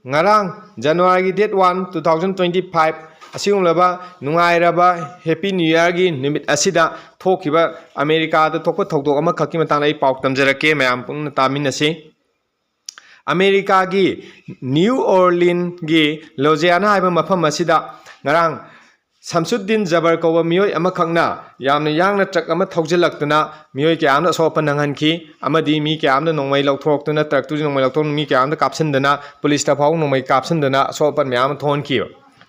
ngarang January date 1 2025 asigumlaba nungairaba happy new year gi nimit asida thokiba America da thokpa thokdok ama khaki matang ai pau tamjarake mayam pung taminasi America gi New Orleans gi Louisiana haiba mafam asida ngarang Samsuddin Jabbar Kowa Miyoi Amakhangna Yamna Yangna Truck Ama Thaujilaktuna Miyoi Kyamna Sopa Nanganki Amadi Mi Kyamna Nongmai Laukthoktuna Truck Tu Nongmai Lauktong Mi Kyamna Kapsindana Police Staff Hau Nongmai Kapsindana Sopa Myam Thonki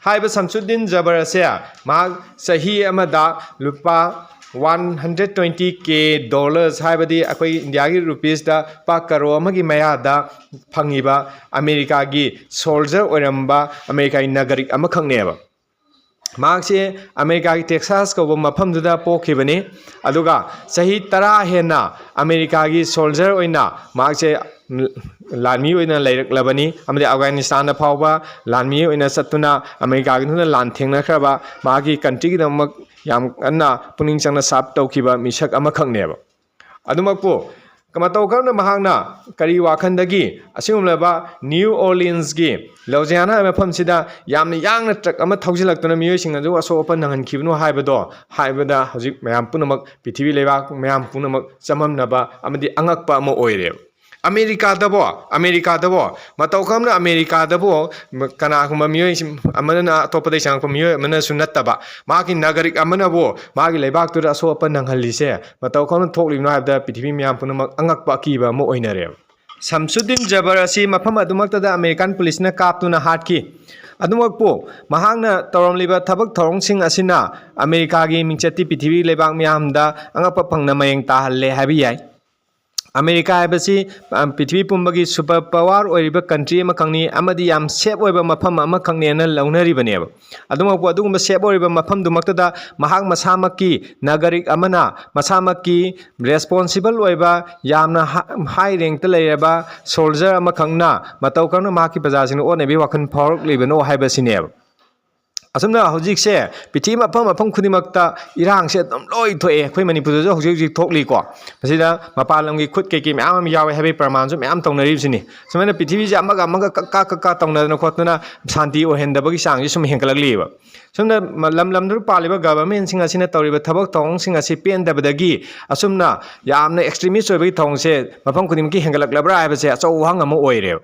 Haiba Samsuddin Jabbar Asya Mag Sahi Amada Lupa $120K haibadi akoi India gi rupees da pa karo amagi maya da phangiba America gi soldier oiramba America nagarik amakhangneba Markse America ki Texas ko mafam duda pokhibani aduga sahi tara hena America gi soldier oina markse lanmi oina lairaklabani amade Afghanistan da phawba lanmi oina satuna America gi thuna lan thengna khraba magi country gi damak yam anna puning changna sap tawkiba misak amakhangneba adumakpo kamato karna mahangna kari wakhandagi asigumlaba New Orleans gi Louisiana mafam sida yamna yangna truck ama thaujilaktuna miyoi singa jo aso open nangan khibno haibado haibada hojik mayam punamak pithibi lebak mayam punamak chamamnaba amadi angakpa ama oire America dabo matau kamna America dabo kana kuma miyoi amana topa dai sang miyoi amana sunattaba magi nagarik amana bo magi lebak tu aso open nangalise matau kamna thoklibno haibda pithibi mayam punamak angakpa kiba ama oinare Samsuddin Jabbar asi mafam adumakta da American police na kaptuna hatki adumakpo mahangna tawramliba thabak thorong asina America gi mingchati pithibi lebak myamda angapa phangna mayeng tahalle habi yai America haibasi pithibi pumbagi super power oiriba country ama khangni amadi yam safe oiba mafam ama khangne na launari baneba adumakpo adugumba safe oiriba mafam dumakta da mahang masamaki nagarik amana masamaki responsible oiba yamna high rank ta layaba soldier ama khangna matau kangna maki pajasing onebi wakhan phawrok libano haibasineba asumna hojik se pithi mafam khudimakta irang se dum loi thoe khoi manipur jo hojik thokli ko masida mapalam gi khut ke ki myam yawe habi praman jo myam tongnari sini samana pithi ja amaga ka tongna khotna shanti o hendabagi sang ji sum hengkalakliba sumna lam dur paliba government singa sina tawriba thabak tong singa si pen dabadagi asumna yamna extremist oibagi thong se mafam khudimki hengkalaklabra haibase acho hang ama oire